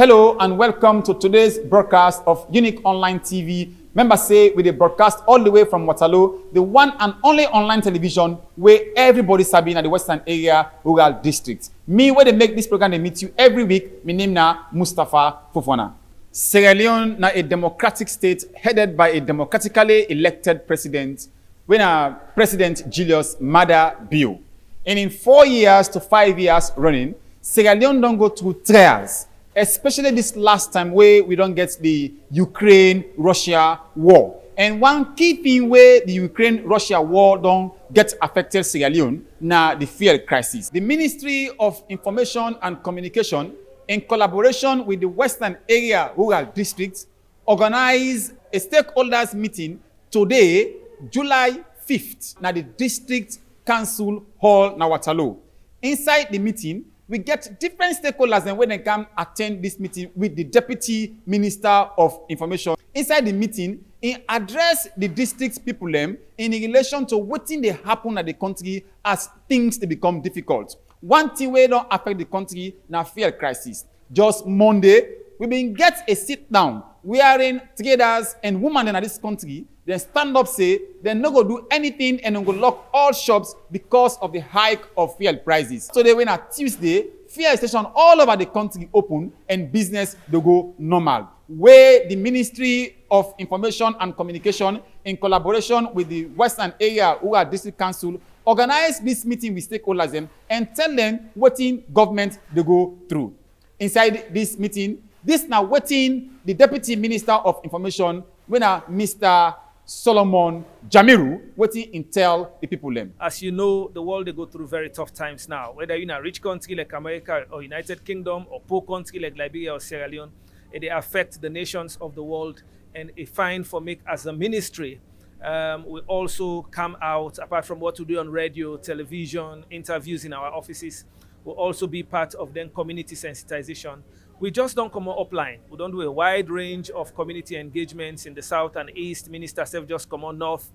Hello and welcome to today's broadcast of Unique Online TV. Members say we dey broadcast all the way from Waterloo, the one and only online television where everybody sabi in the Western Area Rural District. Me, where they make this program, they meet you every week. My name na Mustafa Fofana. Sierra Leone na a democratic state headed by a democratically elected president, when President Julius Maada Bio. And in 4 years to 5 years running, Sierra Leone don't go through trials. Especially this last time where we don't get the Ukraine-Russia war. And one key thing where the Ukraine-Russia war don't get affected Sierra Leone, na the fuel crisis. The Ministry of Information and Communication, in collaboration with the Western Area Rural District, organized a stakeholders meeting today, July 5th, na the District Council Hall na Waterloo. Inside the meeting, we get different stakeholders and when they come attend this meeting with the Deputy Minister of Information. Inside the meeting, he address the district people in relation to what thing they happen at the country as things they become difficult. One thing wey don't affect the country na fuel crisis. Just Monday, we been get a sit down wherein traders and women in this country, they stand up say they no go do anything and they go lock all shops because of the hike of fuel prices. So they went at Tuesday, fuel station all over the country open and business they go normal. Where the Ministry of Information and Communication in collaboration with the Western Area Rural District Council organize this meeting with stakeholders and tell them what in government they go through. Inside this meeting, this now waiting the Deputy Minister of Information, when Mr. Solomon Jamiru, waiting in tell the people them. As you know, the world they go through very tough times now. Whether you're in a rich country like America or United Kingdom or poor country like Liberia or Sierra Leone, they affect the nations of the world. And a fine for me as a ministry, we also come out, apart from what we do on radio, television, interviews in our offices, we'll also be part of then community sensitization. We just don't come upline. We don't do a wide range of community engagements in the south and east. Minister Sef just come on north.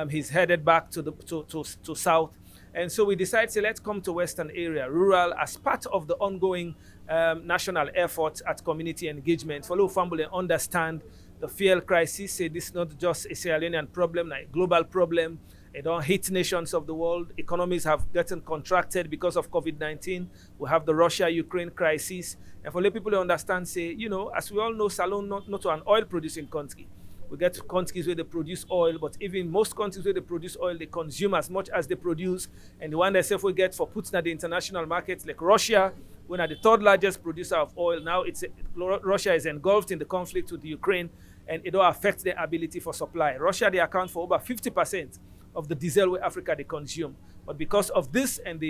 He's headed back to south. And so we decided, say, let's come to Western Area, rural, as part of the ongoing national effort at community engagement. Follow family and understand the fuel crisis. Say this is not just a Sierra Leonean problem, a global problem. It don't hit nations of the world. Economies have gotten contracted because of COVID-19. We have the Russia-Ukraine crisis. And for let people to understand, say, you know, as we all know, Salone not an oil-producing country. We get countries where they produce oil, but even most countries where they produce oil, they consume as much as they produce. And the one they say we get for putting at the international markets, like Russia, when are the third largest producer of oil. Now Russia is engulfed in the conflict with the Ukraine, and it will affect their ability for supply. Russia, they account for over 50% of the diesel where Africa they consume. But because of this and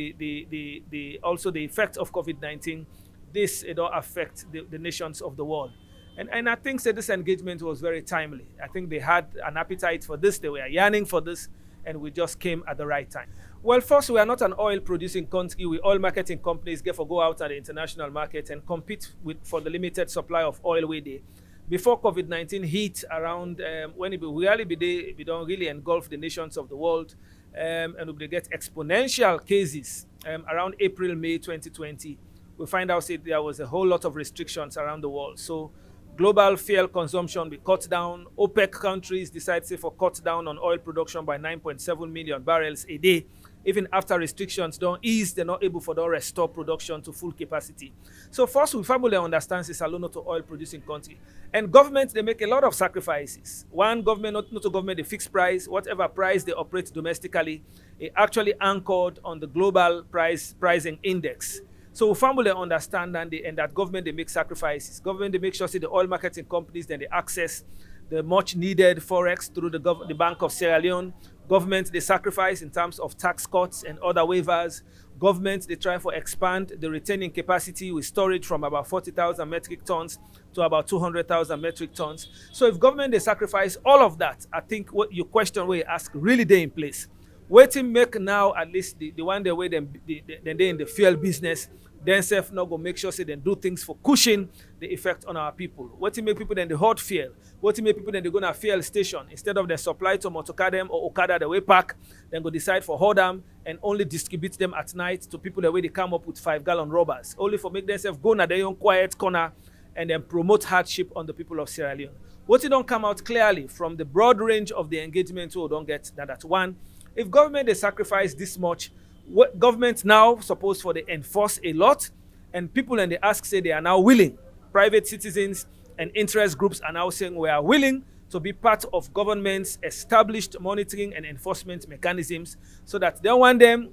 also the effect of COVID-19, this it all affect the nations of the world. And I think that this engagement was very timely. I think they had an appetite for this, they were yearning for this, and we just came at the right time. Well, first, we are not an oil producing country. We oil marketing companies therefore go out at the international market and compete for the limited supply of oil we day. Before COVID-19 hit around, when it really be there, we don't really engulf the nations of the world, and we get exponential cases around April, May 2020. We find out that there was a whole lot of restrictions around the world. So global fuel consumption be cut down. OPEC countries decide to cut down on oil production by 9.7 million barrels a day. Even after restrictions don't ease, they're not able for them to restore production to full capacity. So first, we firmly understand it's a not to oil producing country. And governments, they make a lot of sacrifices. One, government, not to government, the fixed price, whatever price they operate domestically, it actually anchored on the global pricing index. So we firmly understand and that government, they make sacrifices. Government, they make sure the oil marketing companies, then they access the much needed forex through the Bank of Sierra Leone. Government, they sacrifice in terms of tax cuts and other waivers. Government, they try to expand the retaining capacity with storage from about 40,000 metric tons to about 200,000 metric tons. So if government, they sacrifice all of that, I think what your question will ask really they in place. Waiting make now at least the one day where they in the fuel business, then self now go make sure say they do things for cushion the effect on our people. What to make people then the hot fuel? What to make people then they go to a fuel station instead of the supply to Motokadem or Okada the way pack, then go decide for hold them and only distribute them at night to people the way they come up with 5-gallon rubbers, only for make themselves go na their own quiet corner and then promote hardship on the people of Sierra Leone. What it don't come out clearly from the broad range of the engagement we don't get that one, if government they sacrifice this much, what government now supposed for they enforce a lot, and people and they ask say they are now willing. Private citizens and interest groups are now saying we are willing to be part of government's established monitoring and enforcement mechanisms, so that they want them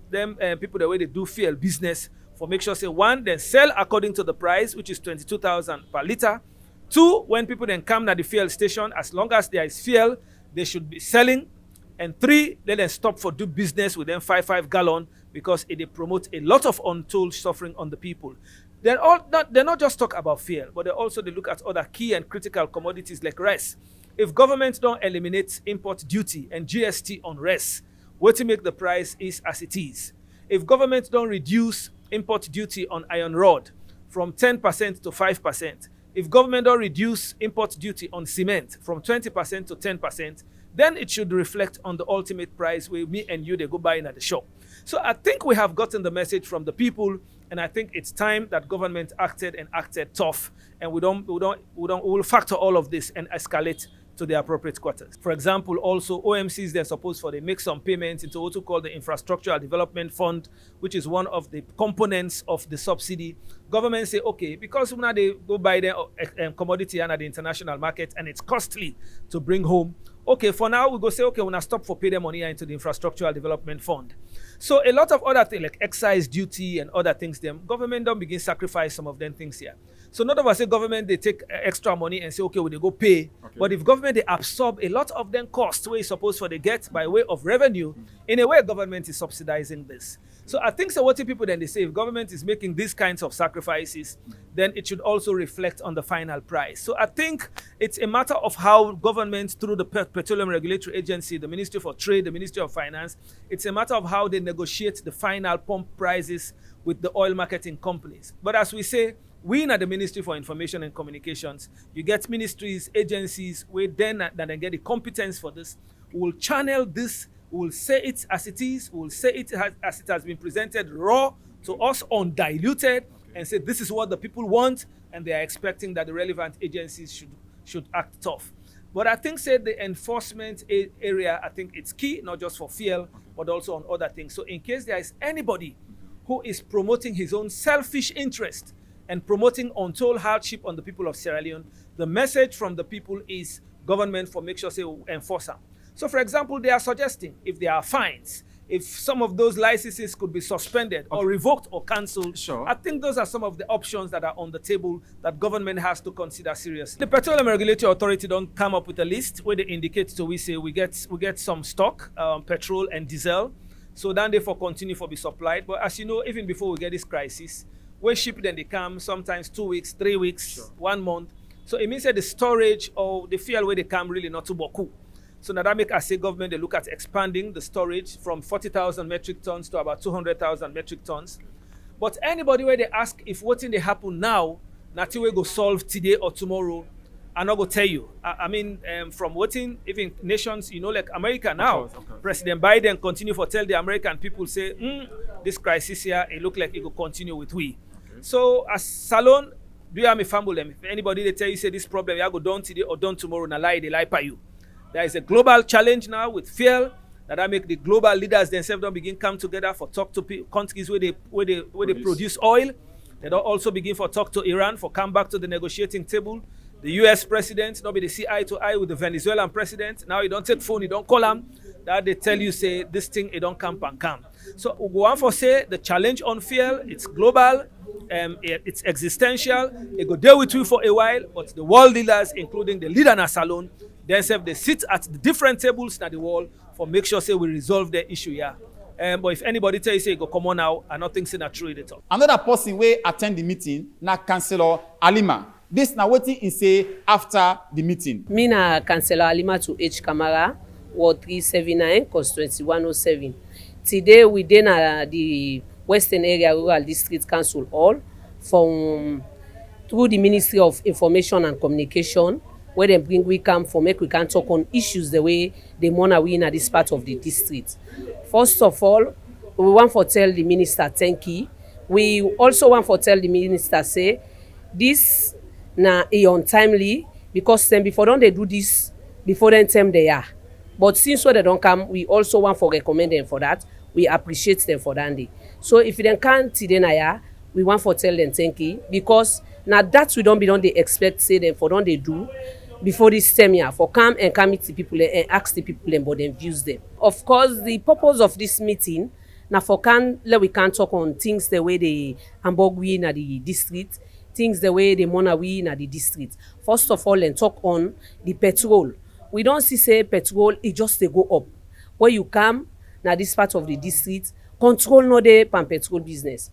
people the way they do fuel business for make sure say one, then sell according to the price, which is 22,000 per liter. Two, when people then come to the fuel station, as long as there is fuel, they should be selling. And three, let them stop for do business with them 5 gallon, because they promote a lot of untold suffering on the people. They're not just talk about fuel, but they look at other key and critical commodities like rice. If government don't eliminate import duty and GST on rice, what to make the price is as it is. If government don't reduce import duty on iron rod from 10% to 5%, if government don't reduce import duty on cement from 20% to 10%, then it should reflect on the ultimate price where me and you, they go buy in at the shop. So I think we have gotten the message from the people, and I think it's time that government acted tough, and we will factor all of this and escalate to the appropriate quarters. For example, also OMCs, they're supposed for they make some payments into what we call the Infrastructural Development Fund, which is one of the components of the subsidy. Government say, okay, because now they go buy the commodity and at the international market, and it's costly to bring home. Okay, for now we go say, okay, we're gonna stop for pay the money into the Infrastructural Development Fund. So a lot of other things like excise duty and other things, them government don't begin sacrifice some of them things here. So none of us say government they take extra money and say, okay, well, they go pay. Okay. But if government they absorb a lot of them costs where it's supposed for they get by way of revenue, in a way government is subsidizing this. So I think so what people then they say, if government is making these kinds of sacrifices, then it should also reflect on the final price. So I think it's a matter of how government through the Petroleum Regulatory Agency, the Ministry for Trade, the Ministry of Finance, it's a matter of how they negotiate the final pump prices with the oil marketing companies. But as we say, we in the Ministry for Information and Communications, you get ministries, agencies, we then get the competence for this. We will channel this, we will say it as it is, we will say it as it has been presented raw to us, undiluted, and say this is what the people want, and they are expecting that the relevant agencies should act tough. But I think say the enforcement area, I think it's key, not just for fuel, but also on other things. So in case there is anybody who is promoting his own selfish interest and promoting untold hardship on the people of Sierra Leone, the message from the people is government for make sure say enforce them. So for example, they are suggesting if there are fines, if some of those licenses could be suspended or revoked or cancelled, sure. I think those are some of the options that are on the table that government has to consider seriously. The Petroleum Regulatory Authority don't come up with a list where they indicate, so we say we get some stock, petrol and diesel, so then they for continue for be supplied. But as you know, even before we get this crisis, where ship then they come sometimes 2 weeks, 3 weeks, sure. 1 month. So it means that the storage or the fuel where they come really not too boku. So now that make us say government they look at expanding the storage from 40,000 metric tons to about 200,000 metric tons. But anybody where they ask if what thing they happen now, nothing will go solve today or tomorrow, I'm not gonna tell you. I mean, from waiting, even nations, you know, like America now, of course. President Biden continue for tell the American people say, this crisis here, it look like it will continue with we. Okay. So as Salon, do you have a family? If anybody they tell you say this problem, you go done today or done tomorrow, na lie, they lie by you. There is a global challenge now with fuel that make the global leaders themselves don't begin come together for talk to countries where they produce oil. They don't also begin for talk to Iran for come back to the negotiating table. The U.S. president, nobody see eye to eye with the Venezuelan president. Now you don't take phone, you don't call them. That they tell you say this thing it don't come and come. So we go on for say the challenge on fuel, it's global, it's existential. It go deal with you for a while, but the world leaders, including the leader na Salon, themselves they sit at the different tables na the world for make sure say we resolve the issue here. But if anybody tell you say go come on now, I don't think say not true at all. Another person wey attend the meeting na Councillor Halima. This na wetin he say after the meeting. Me na Councillor Halima to H. Kamara, Ward 379, Constituency 107. Today we dey na the Western Area Rural District Council Hall through the Ministry of Information and Communication, where they bring we come for make we can talk on issues the way they wanna win at this part of the district. First of all, we want to tell the minister thank you. We also want to tell the minister say this na e untimely because dem before don dey do this before dem term they are. But since when they don't come, we also want for recommend them for that. We appreciate them for that day. So if they can't today na we want for tell them thank you because now that we don't be don dey expect say them for don dey do before this term here for come and come meet the people and ask the people them but then views them. Of course, the purpose of this meeting now for can let we can talk on things the way they Hamburg we in the district, things the way they Mona we in the district. First of all, and talk on the petrol. We don't see say petrol it just they go up. Where you come now this part of the district, control no dey pan petrol business.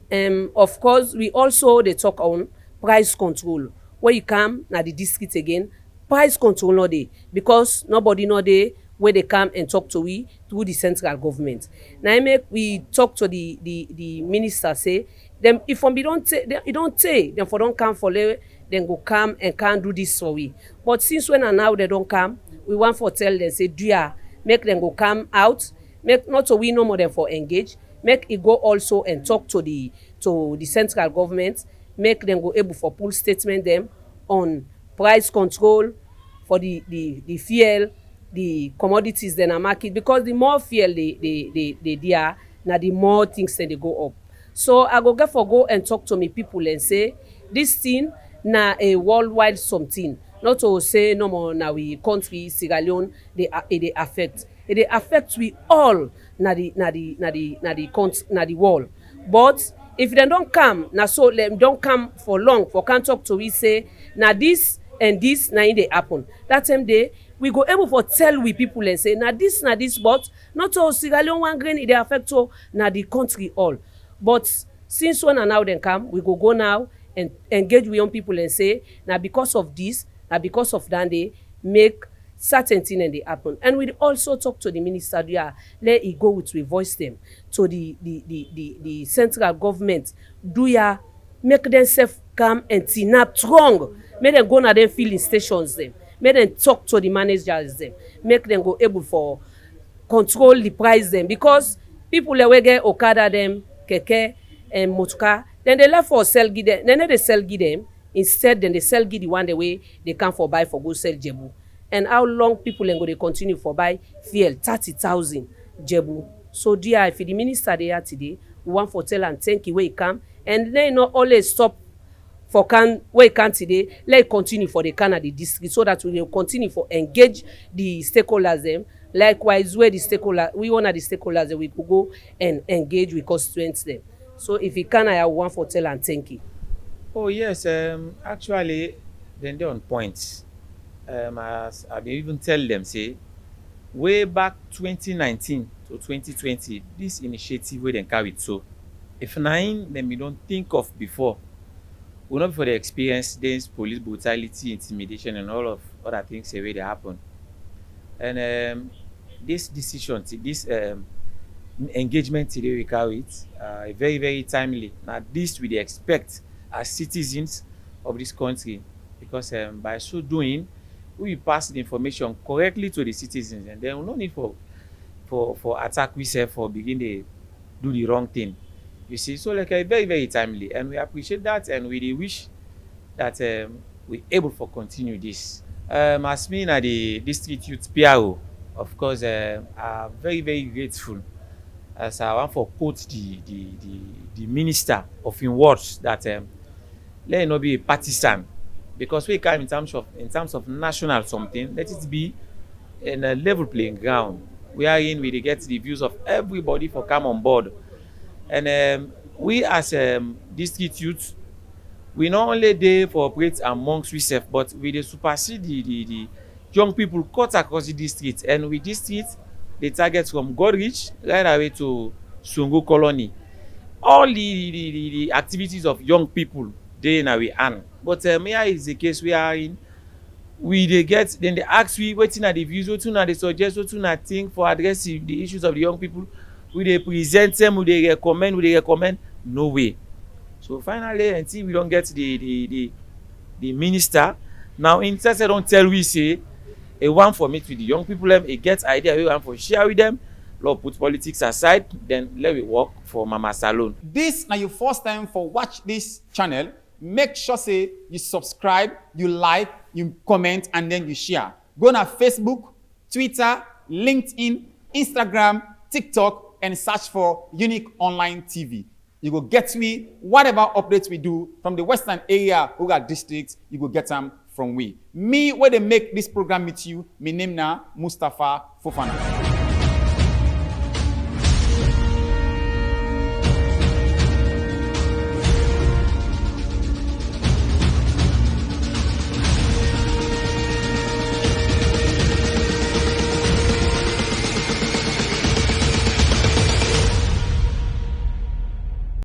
Of course, we also they talk on price control. Where you come now the district again, price control no dey because nobody know dey where they come and talk to we through the central government. Now I make we talk to the minister say them if we don't say them for don't come for le then go come and can't do this for we. But since when and now they don't come, we want for tell them say dear make them go come out, make not so we no more than for engage, make it go also and talk to the central government, make them go able for pull statement them on price control for the fuel, the commodities then a market because the more fuel they are now the more things then they go up. So I go and talk to me people and say this thing na a worldwide something. Not to say no more now we country Sierra Leone they affect. It affect we all na the world. But if they don't come, na so them don't come for long for can't talk to we say na this and this na they happen. That same day we go able for tell we people and say na this but not to Sierra Leone one grain it affect to na the country all. But since when and now then come, we go now and engage with young people and say now because of this, now because of that they make certain thing and they happen. And we also talk to the minister, let it go with we voice them to the central government. Make themselves come and tin up strong. Make them go na them filling stations them. Make them talk to the managers them. Make them go able for control the price them because people they get Okada them, keke and motoka, then they left for sell give them. Then they sell give them. Instead, then they sell give the one the way they come for buy for go sell Jebu. And how long people then go they continue for buy fuel 30,000 Jebu. So dear, if the minister they are today, we want for tell and thank you where he come and they not always stop for can where he can today. Let it continue for the Canada district so that we will continue for engage the stakeholders them. Likewise, where the stakeholders we want the stakeholders that we could go and engage with constituents them. So if you can, I want for tell and thank you. Oh yes, actually, then they're on point. As I even tell them, say, way back 2019 to 2020, this initiative we then carried. So, if nine, then we don't think of before, we not before the experience, this police brutality, intimidation, and all of other things the way they happen. And this decision, this engagement today we carry it, very, very timely. Now, this we expect as citizens of this country, because by so doing, we pass the information correctly to the citizens, and then we no need for attack we say for begin to do the wrong thing. You see, so like very, very timely, and we appreciate that, and we wish that we able for continue this. As me na the district youth PRO, of course, are very, very grateful. As I want for quote the minister of in words that let it not be a partisan, because we come in terms of national something, let it be in a level playing ground wherein we get the views of everybody for come on board. And we as district youth, we not only there for operate amongst ourselves, but we dey supersede the young people cut across the district. And with district, they target from Godrich right away to Songo Colony. All the activities of young people they in our hand. But here is the case we are in. We they get then they ask we waiting at the views, what they suggest, what they think for addressing the issues of the young people. We they present them, we they recommend, no way. So finally, until we don't get the minister, now instead don't tell we say a one for meet with the young people, a get idea we want for share with them. Lord put politics aside, then let we work for Mama Salon. This now your first time for watch this channel. make sure say you subscribe, you like, you comment, and then you share. Go on Facebook, Twitter, LinkedIn, Instagram, TikTok, and search for Unique Online TV. You go get me whatever updates we do from the Western area, Uga districts, you go get them from we. Me, where they make this program with you, my name na Mustafa Fofana.